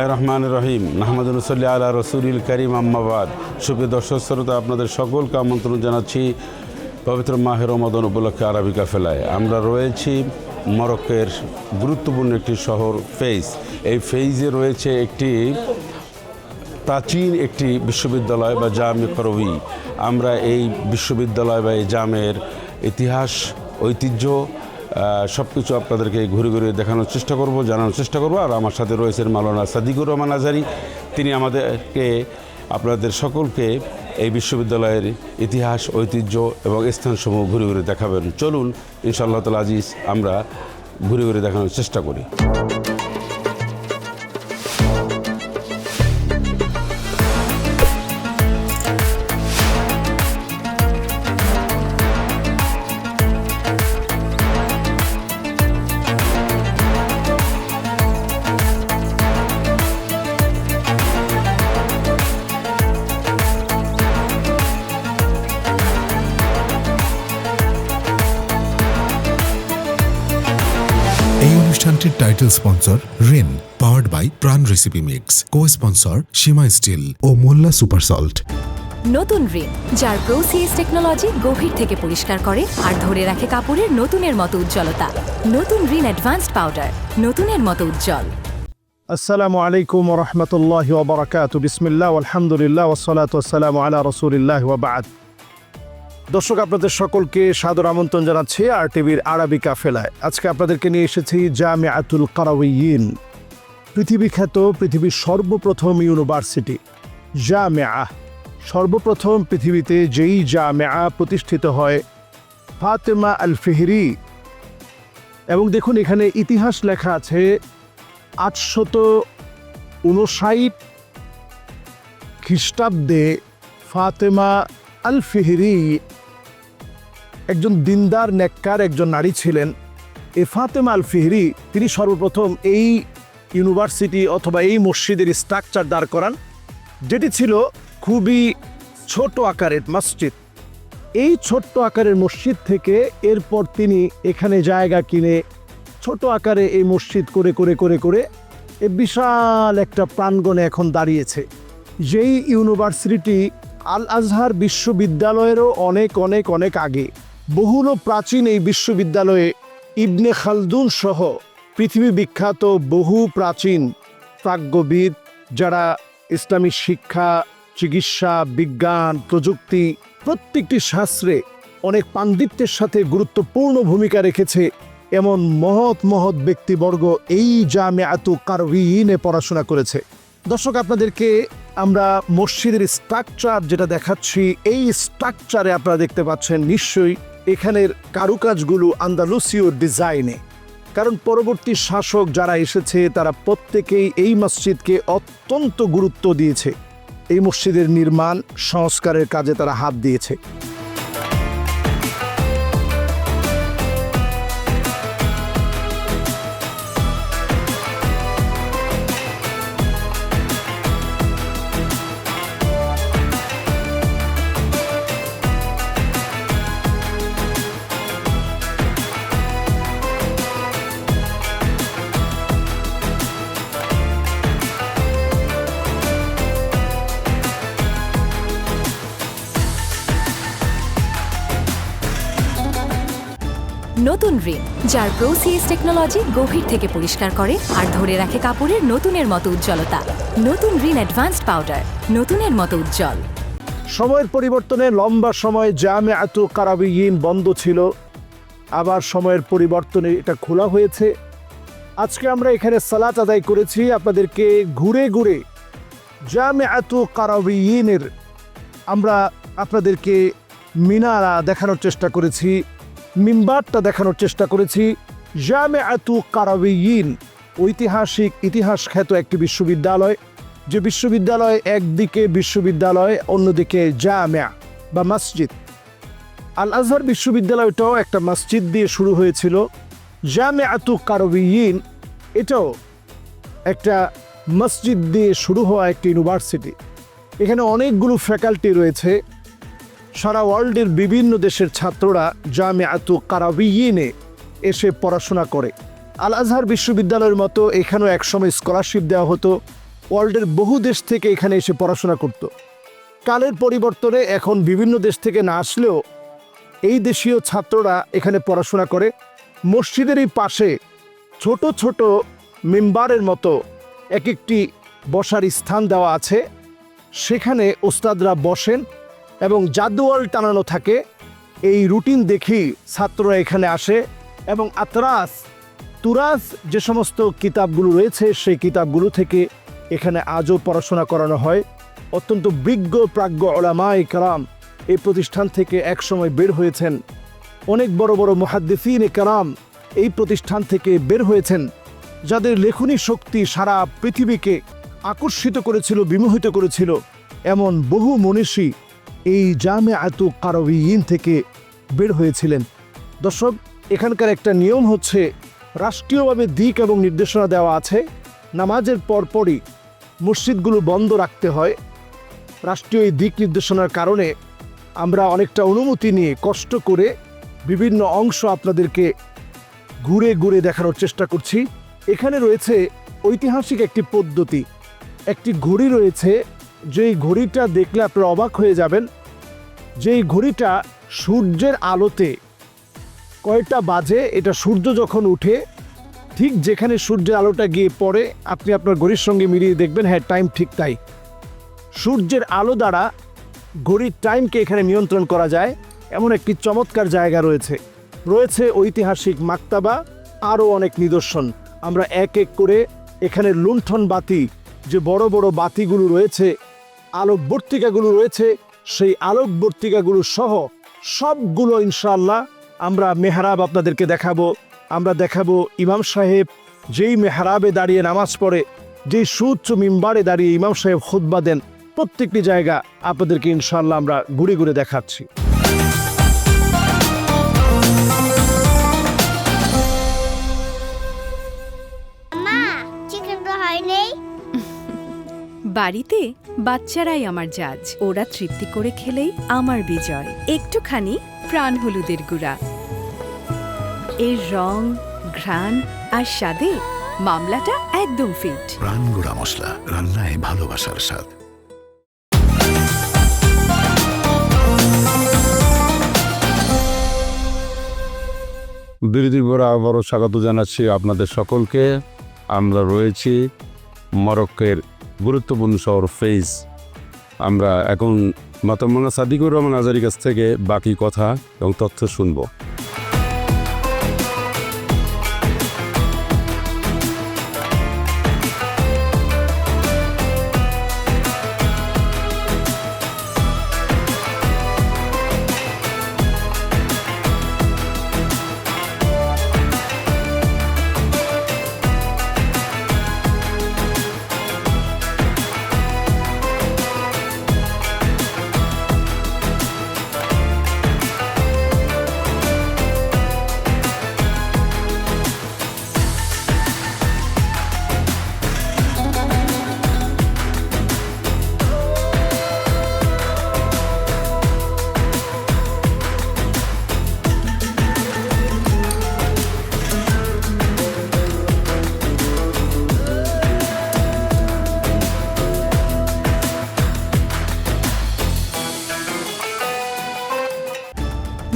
বিসমিল্লাহির রহমানির রহিম নাহমাদুন সাল্লি আলা রাসূলিল কারীম আম্মা বাদ। সুপ্রিয় দর্শক শ্রোতা, আপনাদের সকলকে আমন্ত্রণ জানাচ্ছি পবিত্র মাহে রমাদান উপলক্ষে আরবি কাফেলায়। আমরা রয়েছি মরক্কোর গুরুত্বপূর্ণ একটি শহর ফেজ। এই ফেজে রয়েছে একটি প্রাচীন একটি বিশ্ববিদ্যালয় বা জামে করবি। আমরা এই বিশ্ববিদ্যালয় বা এই জামের ইতিহাস, ঐতিহ্য সব কিছু আপনাদেরকে ঘুরে ঘুরে দেখানোর চেষ্টা করব, জানানোর চেষ্টা করব। আর আমার সাথে রয়েছেন মাওলানা সাদিকুর রহমান আজহারি। তিনি আমাদেরকে, আপনাদের সকলকে এই বিশ্ববিদ্যালয়ের ইতিহাস, ঐতিহ্য এবং স্থানসমূহ ঘুরে ঘুরে দেখাবেন। চলুন ইনশাআল্লাহ তাআলা আজিজ আমরা ঘুরে ঘুরে দেখানোর চেষ্টা করি। অনুষ্ঠানটির title sponsor Rin, powered by Pran recipe mix, co sponsor Seema steel ও মোল্লা সুপার সল্ট। নতুন রিন, যার প্রোসিএস টেকনোলজি গভীর থেকে পরিষ্কার করে আর ধরে রাখে কাপড়ের নতুনের মতো উজ্জ্বলতা। নতুন রিন অ্যাডভান্সড পাউডার, নতুনের মতো উজ্জ্বল। আসসালামু আলাইকুম ওয়া রাহমাতুল্লাহি ওয়া বারাকাতুহু। বিসমিল্লাহ আলহামদুলিল্লাহ ওয়াসসালাতু ওয়াসসালামু আলা রাসূলিল্লাহ ওয়া বা'দ। দর্শক, আপনাদের সকলকে সাদর আমন্ত্রণ জানাচ্ছি আর টিভির আরবি কাফেলায়। আজকে আপনাদেরকে নিয়ে এসেছি জামিআতুল কারাউইয়িন, পৃথিবীর সর্বপ্রথম ইউনিভার্সিটি জামিআ। সর্বপ্রথম পৃথিবীতে যেই জামিআ প্রতিষ্ঠিত হয় ফাতেমা আল ফিহরি। এবং দেখুন, এখানে ইতিহাস লেখা আছে 859 খ্রিস্টাব্দে ফাতেমা আল ফিহরি একজন দিনদার নেককার একজন নারী ছিলেন। এই ফাতেমা আল ফিহরি তিনি সর্বপ্রথম এই ইউনিভার্সিটি অথবা এই মসজিদের স্ট্রাকচার দাঁড় করান, যেটি ছিল খুবই ছোট আকারের মসজিদ। এই ছোট্ট আকারের মসজিদ থেকে এরপর তিনি এখানে জায়গা কিনে ছোট আকারে এই মসজিদ করে করে করে করে এ বিশাল একটা প্রাঙ্গণে এখন দাঁড়িয়েছে। যেই ইউনিভার্সিটি আল আজহার বিশ্ববিদ্যালয়েরও অনেক অনেক অনেক আগে। বহুল প্রাচীন এই বিশ্ববিদ্যালয়ে ইবনে খালদুন সহ পৃথিবী বিখ্যাত বহু প্রাচীন প্রাজ্ঞবিদ, যারা ইসলামী শিক্ষা, চিকিৎসা, বিজ্ঞান, প্রযুক্তি প্রত্যেকটি শাস্ত্রে অনেক পাণ্ডিত্যের সাথে গুরুত্বপূর্ণ ভূমিকা রেখেছে, এমন মহৎ মহৎ ব্যক্তিবর্গ এই জামিআতুল কারাউইয়িনে পড়াশোনা করেছে। দর্শক, আপনাদেরকে আমরা মসজিদের স্ট্রাকচার যেটা দেখাচ্ছি, এই স্ট্রাকচারে আপনারা দেখতে পাচ্ছেন নিশ্চয়ই এখানের কারুকাজগুলো আন্দালুসীয় ডিজাইনে। কারণ পরবর্তী শাসক যারা এসেছে তারা প্রত্যেকেই এই মসজিদকে অত্যন্ত গুরুত্ব দিয়েছে। এই মসজিদের নির্মাণ সংস্কারের কাজে তারা হাত দিয়েছে। নতুন রিন, যার প্রোসিএস টেকনোলজি গভীর থেকে পরিষ্কার করে আর ধরে রাখে কাপড়ের নতুনের মতো উজ্জ্বলতা। নতুন রিন অ্যাডভান্সড পাউডার, নতুনের মতো উজ্জ্বল। সময়ের পরিবর্তনে লম্বা সময় জামিআতুল কারাউইয়িন বন্ধ ছিল, আবার সময়ের পরিবর্তনে এটা খোলা হয়েছে। আজকে আমরা এখানে সালাত আদায় করেছি। আপনাদেরকে ঘুরে ঘুরে জামিআতুল কারাউইয়িনের আমরা আপনাদেরকে মিনারা দেখানোর চেষ্টা করেছি, মিম্বারটা দেখানোর চেষ্টা করেছি। জামিআতুল কারাউইয়িন ঐতিহাসিক, ইতিহাস খ্যাত একটি বিশ্ববিদ্যালয়, যে বিশ্ববিদ্যালয় একদিকে বিশ্ববিদ্যালয়, অন্যদিকে জামিয়া বা মসজিদ। আল আজহার বিশ্ববিদ্যালয়টাও একটা মসজিদ দিয়ে শুরু হয়েছিল। জামিআতুল কারাউইয়িন এটাও একটা মসজিদ দিয়ে শুরু হওয়া একটি ইউনিভার্সিটি। এখানে অনেকগুলো ফ্যাকাল্টি রয়েছে। সারা ওয়ার্ল্ডের বিভিন্ন দেশের ছাত্ররা জামিআতুল কারাউইয়িনে এসে পড়াশোনা করে। আল আজহার বিশ্ববিদ্যালয়ের মতো এখানেও একসময় স্কলারশিপ দেওয়া হতো, ওয়ার্ল্ডের বহু দেশ থেকে এখানে এসে পড়াশোনা করত। কালের পরিবর্তনে এখন বিভিন্ন দেশ থেকে না আসলেও এই দেশীয় ছাত্ররা এখানে পড়াশোনা করে। মসজিদের এই পাশে ছোট ছোট মেম্বারের মতো এক একটি বসার স্থান দেওয়া আছে, সেখানে ওস্তাদরা বসেন এবং জাদুয়াল টানানো থাকে। এই রুটিন দেখি ছাত্ররা এখানে আসে এবং তুরাস যে সমস্ত কিতাবগুলো রয়েছে সেই কিতাবগুলো থেকে এখানে আজও পড়াশোনা করানো হয়। অত্যন্ত বিজ্ঞ প্রাজ্ঞ উলামায়ে কেরাম এই প্রতিষ্ঠান থেকে একসময় বের হয়েছেন। অনেক বড় বড় মুহাদ্দিসিনে কেরাম এই প্রতিষ্ঠান থেকে বের হয়েছেন, যাদের লেখনী শক্তি সারা পৃথিবীকে আকর্ষিত করেছিল, বিমোহিত করেছিল। এমন বহু মনীষী এই জামিআতু কারওয়িয়িন থেকে বের হয়েছিলেন। দর্শক, এখানকার একটা নিয়ম হচ্ছে, রাষ্ট্রীয়ভাবে দিক এবং নির্দেশনা দেওয়া আছে, নামাজের পরপরই মসজিদগুলো বন্ধ রাখতে হয়। রাষ্ট্রীয় এই দিক নির্দেশনার কারণে আমরা অনেকটা অনুমতি নিয়ে কষ্ট করে বিভিন্ন অংশ আপনাদেরকে ঘুরে ঘুরে দেখানোর চেষ্টা করছি। এখানে রয়েছে ঐতিহাসিক একটি পদ্ধতি, একটি ঘড়ি রয়েছে, যেই ঘড়িটা দেখলে আপনারা অবাক হয়ে যাবেন। যেই ঘড়িটা সূর্যের আলোতে কয়টা বাজে, এটা সূর্য যখন উঠে ঠিক যেখানে সূর্যের আলোটা গিয়ে পড়ে, আপনি আপনার ঘড়ির সঙ্গে মিলিয়ে দেখবেন, হ্যাঁ টাইম ঠিক তাই। সূর্যের আলো দ্বারা ঘড়ির টাইমকে এখানে নিয়ন্ত্রণ করা যায়, এমন একটি চমৎকার জায়গা রয়েছে। রয়েছে ঐতিহাসিক মাকতাবা, আরও অনেক নিদর্শন। আমরা এক এক করে এখানে লুণ্ঠন বাতি, যে বড় বড় বাতিগুলো রয়েছে, আলোকবর্তিকাগুলো রয়েছে, সেই আলোকবর্তিকাগুলো সহ সবগুলো ইনশাআল্লাহ আমরা মেহরাব আপনাদেরকে দেখাবো। আমরা দেখাবো ইমাম সাহেব যেই মেহরাবে দাঁড়িয়ে নামাজ পড়ে, যেই সুউচ্চ মিম্বারে দাঁড়িয়ে ইমাম সাহেব খুতবা দেন, প্রত্যেকটি জায়গা আপনাদেরকে ইনশাআল্লাহ আমরা ঘুরে ঘুরে দেখাচ্ছি। মা, চিকেন তো হয়নি। বাড়িতে বাচ্চারাই আমার জাজ, ওরা তৃপ্তি করে খেলেই আমার বিজয়। একটুখানি প্রাণ হলুদের গুঁড়া, এর রং, ঘ্রাণ আর স্বাদে মামলাটা একদম ফিট। প্রাণ গুঁড়া মশলা, রান্নায় ভালোবাসার স্বাদ। বিরতির পর আবারও স্বাগত জানাচ্ছি আপনাদের সকলকে। আমরা রয়েছি মরক্কোর গুরুত্বপূর্ণ শহর ফেজ। আমরা এখন মাতামুনা সাদিকুর রহমান আজারির কাছ থেকে বাকি কথা এবং তথ্য শুনব।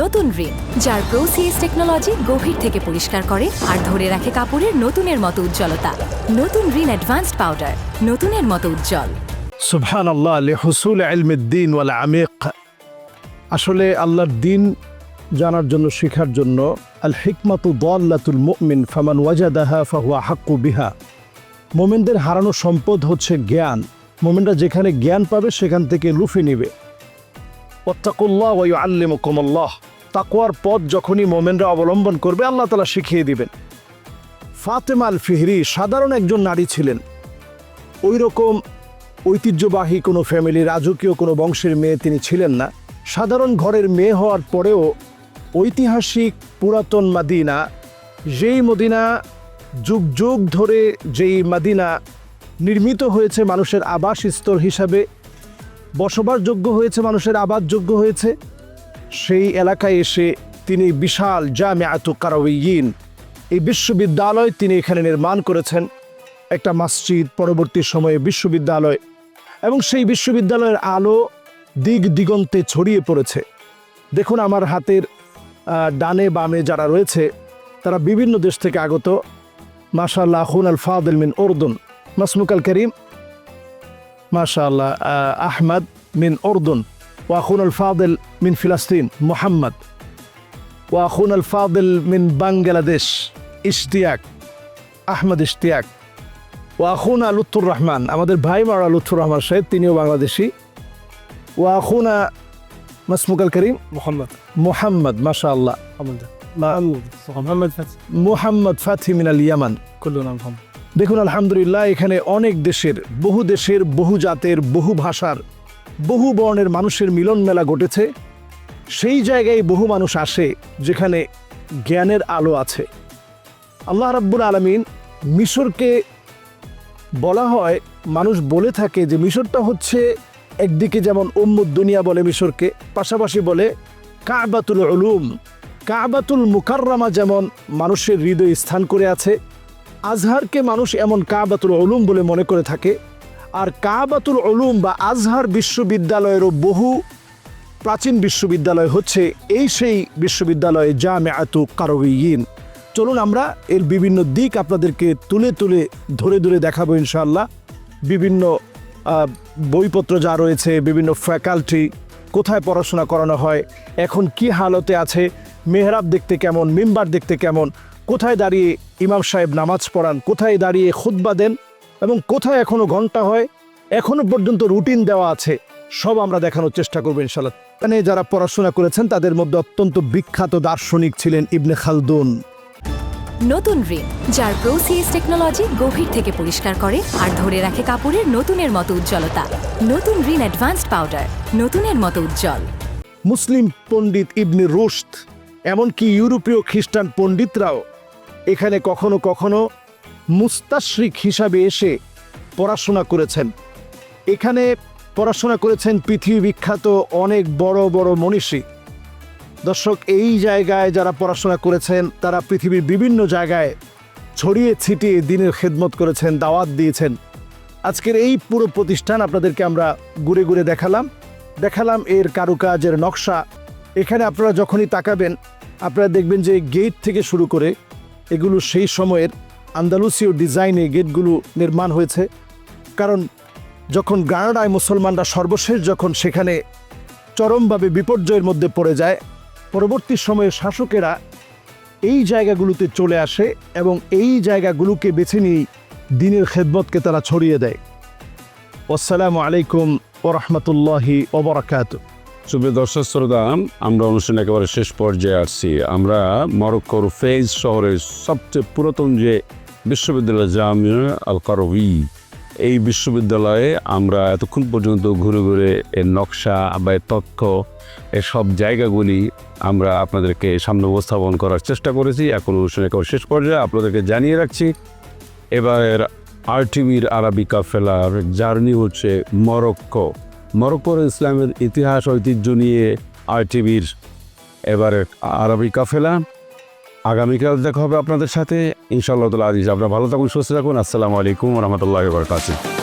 নতুন রিন, যার প্রোসিএস টেকনোলজি গভীর থেকে পরিষ্কার করে আর ধরে রাখে কাপড়ের নতুনের মতো উজ্জ্বলতা। নতুন রিন অ্যাডভান্সড পাউডার, নতুনের মতো উজ্জ্বল। সুবহানাল্লাহ, লিহুসুল ইলমিদ্দিন ওয়াল আমিক। আসলে আল্লাহর দিন জানার জন্য, শেখার জন্য, আল হিকমাতু দাল্লাতুল মুমিন ফামান ওয়াজাদাহা ফাহুয়া হাক্কু বিহা। মোমেনদের হারানো সম্পদ হচ্ছে জ্ঞান। মোমেনরা যেখানে জ্ঞান পাবে সেখান থেকে লুফে নিবে। ওয়াত্তাকুল্লাহ ওয়া ইউআল্লিমুকুমুল্লাহ। তাকওয়ার পথ যখনই মোমেনরা অবলম্বন করবে, আল্লাহ তাআলা শিখিয়ে দিবেন। ফাতেমা আল ফিহরি সাধারণ একজন নারী ছিলেন। ওই রকম ঐতিহ্যবাহী কোনো ফ্যামিলি, রাজকীয় কোনো বংশের মেয়ে তিনি ছিলেন না। সাধারণ ঘরের মেয়ে হওয়ার পরেও ঐতিহাসিক পুরাতন মদিনা, যেই মদিনা যুগ যুগ ধরে যেই মদিনা নির্মিত হয়েছে মানুষের আবাসস্থল হিসাবে, বসবাসযোগ্য হয়েছে, মানুষের আবাসযোগ্য হয়েছে, সেই এলাকায় এসে তিনি বিশাল জামিআতু কারওয়িয়িন, এই বিশ্ববিদ্যালয় তিনি এখানে নির্মাণ করেছেন। একটা মসজিদ, পরবর্তী সময়ে বিশ্ববিদ্যালয়, এবং সেই বিশ্ববিদ্যালয়ের আলো দিক দিগন্তে ছড়িয়ে পড়েছে। দেখুন আমার হাতের ডানে বামে যারা রয়েছে তারা বিভিন্ন দেশ থেকে আগত। মাশাআল্লাহ, আখুন আল ফাদিল মিন উর্দুন, মাসমুক আল করিম, মাশাআল্লাহ আহমদ মিন উর্দুন, ওয়া আখুন আল ফাদিল মিন ফিলিস্তিন মুহাম্মদ, ওয়া আখুন আল ফাদিল মিন বাংলাদেশ ইশতিয়াক, আহমদ ইশতিয়াক, ওয়া আখুনা লুৎফুর রহমান, আমাদের ভাই মারা লুৎফুর রহমান সাহেব, তিনিও বাংলাদেশি, ওয়া আখুনা মাসমুক আল করিম মুহাম্মদ, মাশাআল্লাহ মুহাম্মদ ফাথি মিনাল ইয়ামান। দেখুন আলহামদুলিল্লাহ, এখানে অনেক দেশের, বহু জাতের, বহু ভাষার, বহু বর্ণের মানুষের মিলন মেলা ঘটেছে। সেই জায়গায় বহু মানুষ আসে যেখানে জ্ঞানের আলো আছে। আল্লাহ রাব্বুল আলামিন মিশরকে বলা হয়, মানুষ বলে থাকে যে মিশরটা হচ্ছে একদিকে যেমন উম্মুদ দুনিয়া বলে মিশরকে, পাশাপাশি বলে কাবাতুল উলুম, কাবাতুল মুকাররামা যেমন মানুষের হৃদয়ে স্থান করে আছে, আজহারকে মানুষ এমন কাবাতুল উলুম বলে মনে করে থাকে। আর কাবাতুল উলুম বা আজহার বিশ্ববিদ্যালয়েরও বহু প্রাচীন বিশ্ববিদ্যালয় হচ্ছে এই সেই বিশ্ববিদ্যালয় জামিআতু কারওয়িয়িন। চলুন আমরা এর বিভিন্ন দিক আপনাদেরকে তুলে তুলে ধরে দেখাবো ইনশাআল্লাহ। বিভিন্ন বইপত্র যা রয়েছে, বিভিন্ন ফ্যাকাল্টি, কোথায় পড়াশোনা করানো হয়, এখন কি হালতে আছে, মেহরাব দেখতে কেমন, মিম্বার দেখতে কেমন, কোথায় দাঁড়িয়ে ইমাম সাহেব নামাজ পড়ান, কোথায় দাঁড়িয়ে খুতবা দেন, এবং কোথায় এখনও ঘন্টা হয়, এখনও পর্যন্ত রুটিন দেওয়া আছে, সব আমরা দেখানোর চেষ্টা করবো ইনশাআল্লাহ। এখানে যারা পড়াশোনা করেছেন তাদের মধ্যে অত্যন্ত বিখ্যাত দার্শনিক ছিলেন ইবনে খালদুন। নতুন রিন, যার প্রোসিএস টেকনোলজি গভীর থেকে পরিষ্কার করে আর ধরে রাখে কাপড়ের নতুনের মতো উজ্জ্বলতা। নতুন রিন অ্যাডভান্সড পাউডার, নতুনের মতো উজ্জ্বল। মুসলিম পণ্ডিত ইবনে রুশদ, এমনকি ইউরোপীয় খ্রিস্টান পণ্ডিতরাও এখানে কখনো কখনো মুস্তাশরিক হিসাবে এসে পড়াশোনা করেছেন। এখানে পড়াশোনা করেছেন পৃথিবী বিখ্যাত অনেক বড় বড় মনীষী। দর্শক, এই জায়গায় যারা পড়াশোনা করেছেন তারা পৃথিবীর বিভিন্ন জায়গায় ছড়িয়ে ছিটিয়ে দিনের খেদমত করেছেন, দাওয়াত দিয়েছেন। আজকের এই পুরো প্রতিষ্ঠান আপনাদেরকে আমরা ঘুরে ঘুরে দেখালাম এর কারুকাজের নকশা। এখানে আপনারা যখনই তাকাবেন আপনারা দেখবেন যে গেট থেকে শুরু করে এগুলো সেই সময়ের আন্দালুসীয় ডিজাইনে গেটগুলো নির্মাণ হয়েছে। কারণ যখন গ্রানাডায় মুসলমানরা সর্বশেষ যখন সেখানে চরমভাবে বিপর্যয়ের মধ্যে পড়ে যায়, পরবর্তী সময়ে শাসকেরা এই জায়গাগুলোতে চলে আসে এবং এই জায়গাগুলোকে বেছে নিয়ে দ্বীনের খেদমতকে তারা ছড়িয়ে দেয়। আসসালামু আলাইকুম ওয়া রাহমাতুল্লাহি ওয়া বারাকাতুহু। সুপ্রিয় দর্শক শ্রোতা, আমরা অনুষ্ঠান একেবারে শেষ পর্যায়ে আসছি। আমরা মরক্কোর ফেজ শহরের সবচেয়ে পুরাতন যে বিশ্ববিদ্যালয় জামিয়া আল কারওয়ি, এই বিশ্ববিদ্যালয়ে আমরা এতক্ষণ পর্যন্ত ঘুরে ঘুরে এর নকশা বা এর তথ্য, এসব জায়গাগুলি আমরা আপনাদেরকে সামনে উপস্থাপন করার চেষ্টা করেছি। এখন অনুষ্ঠান একেবারে শেষ পর্যায়ে আপনাদেরকে জানিয়ে রাখছি, এবার আরটিভির আরবি কাফেলার জার্নি হচ্ছে মরক্কোর ইসলামের ইতিহাস ঐতিহ্য নিয়ে আরটিভির এবারে আরবি কাফেলা। আগামীকাল দেখা হবে আপনাদের সাথে ইনশাআল্লাহ তাআলা। আপনারা ভালো থাকুন, সুস্থ থাকুন। আসসালামু আলাইকুম ওয়া রাহমাতুল্লাহি ওয়া বারাকাতুহু।